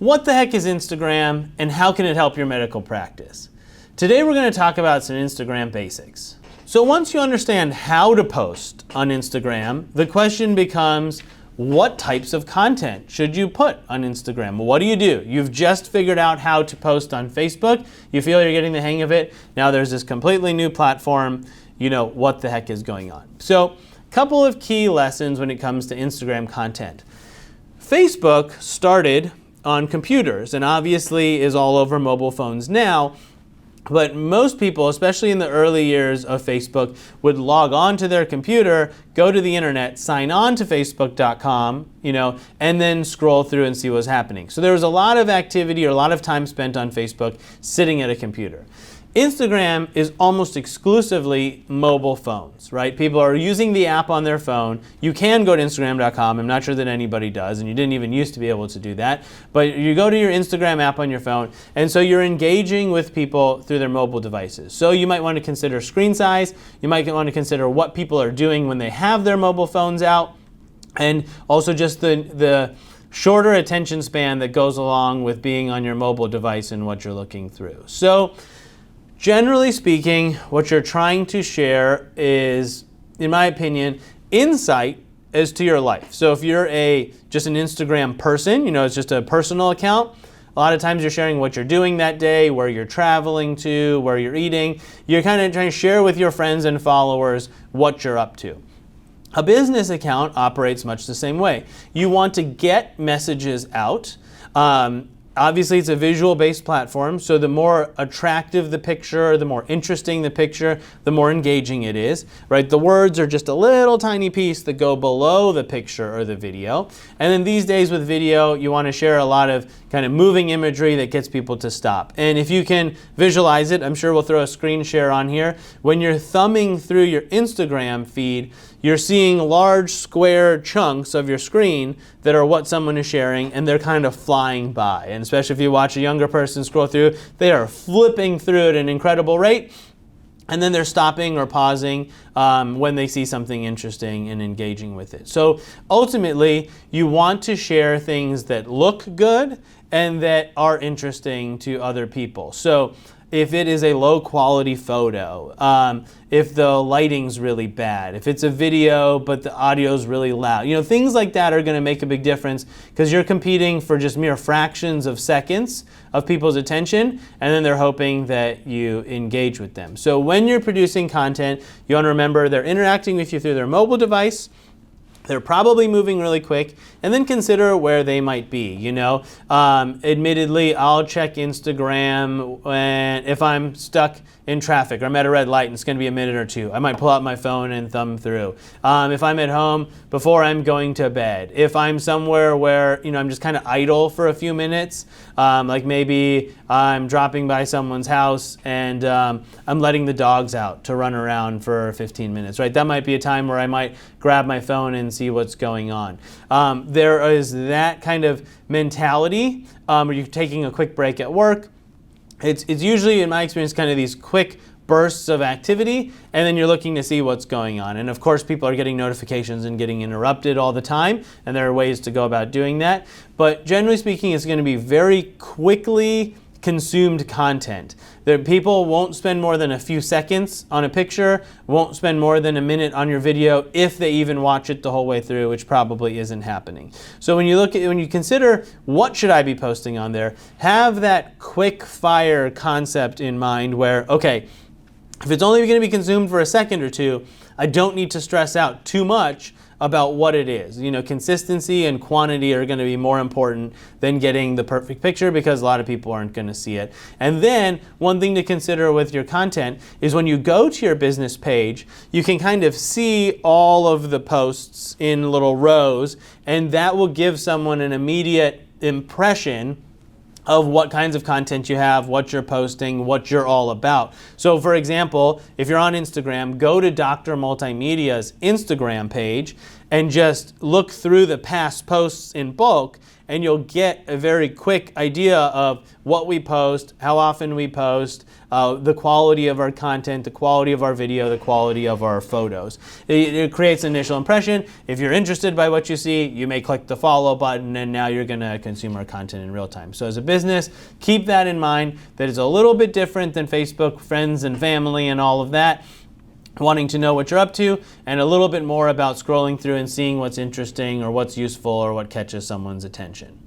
What the heck is Instagram and how can it help your medical practice? Today we're going to talk about some Instagram basics. So once you understand how to post on Instagram, the question becomes, what types of content should you put on Instagram? What do? You've just figured out how to post on Facebook. You feel you're getting the hang of it. Now there's this completely new platform. You know, what the heck is going on? So a couple of key lessons when it comes to Instagram content. Facebook started on computers and obviously is all over mobile phones now. But most people, especially in the early years of Facebook, would log on to their computer, go to the internet, sign on to Facebook.com, and then scroll through and see what's happening. So there was a lot of activity or a lot of time spent on Facebook sitting at a computer. Instagram is almost exclusively mobile phones, right? People are using the app on their phone. You can go to Instagram.com. I'm not sure that anybody does, and you didn't even used to be able to do that. But you go to your Instagram app on your phone, and so you're engaging with people through their mobile devices. So you might want to consider screen size. You might want to consider what people are doing when they have their mobile phones out, and also just the shorter attention span that goes along with being on your mobile device and what you're looking through. So generally speaking, what you're trying to share is, in my opinion, insight as to your life. So if you're just an Instagram person, it's just a personal account, a lot of times you're sharing what you're doing that day, where you're traveling to, where you're eating. You're kind of trying to share with your friends and followers what you're up to. A business account operates much the same way. You want to get messages out. Obviously, it's a visual-based platform, so the more attractive the picture, the more interesting the picture, the more engaging it is, right? The words are just a little tiny piece that go below the picture or the video. And then these days with video, you want to share a lot of kind of moving imagery that gets people to stop. And if you can visualize it, I'm sure we'll throw a screen share on here. When you're thumbing through your Instagram feed, you're seeing large square chunks of your screen that are what someone is sharing, and they're kind of flying by. And especially if you watch a younger person scroll through, they are flipping through at an incredible rate, and then they're stopping or pausing when they see something interesting and engaging with it. So ultimately, you want to share things that look good and that are interesting to other people. So if it is a low quality photo, if the lighting's really bad, if it's a video but the audio's really loud, things like that are going to make a big difference because you're competing for just mere fractions of seconds of people's attention, and then they're hoping that you engage with them. So when you're producing content, you want to remember they're interacting with you through their mobile device. They're probably moving really quick, and then consider where they might be. Admittedly, I'll check Instagram if I'm stuck in traffic or I'm at a red light and it's going to be a minute or two. I might pull out my phone and thumb through. If I'm at home before I'm going to bed. If I'm somewhere where I'm just kind of idle for a few minutes, like maybe I'm dropping by someone's house and I'm letting the dogs out to run around for 15 minutes. Right? That might be a time where I might grab my phone and see what's going on. There is that kind of mentality where you're taking a quick break at work. It's usually, in my experience, kind of these quick bursts of activity, and then you're looking to see what's going on. And of course, people are getting notifications and getting interrupted all the time, and there are ways to go about doing that. But generally speaking, it's going to be very quickly consumed content. People won't spend more than a few seconds on a picture, won't spend more than a minute on your video if they even watch it the whole way through, which probably isn't happening. So when you consider what should I be posting on there, have that quick fire concept in mind where, okay, if it's only going to be consumed for a second or two, I don't need to stress out too much about what it is. Consistency and quantity are going to be more important than getting the perfect picture because a lot of people aren't going to see it. And then one thing to consider with your content is when you go to your business page, you can kind of see all of the posts in little rows, and that will give someone an immediate impression of what kinds of content you have, what you're posting, what you're all about. So for example, if you're on Instagram, go to Dr. Multimedia's Instagram page and just look through the past posts in bulk, and you'll get a very quick idea of what we post, how often we post, the quality of our content, the quality of our video, the quality of our photos. It creates an initial impression. If you're interested by what you see, you may click the follow button, and now you're going to consume our content in real time. So as a business, keep that in mind, that it's a little bit different than Facebook, friends and family and all of that, wanting to know what you're up to, and a little bit more about scrolling through and seeing what's interesting or what's useful or what catches someone's attention.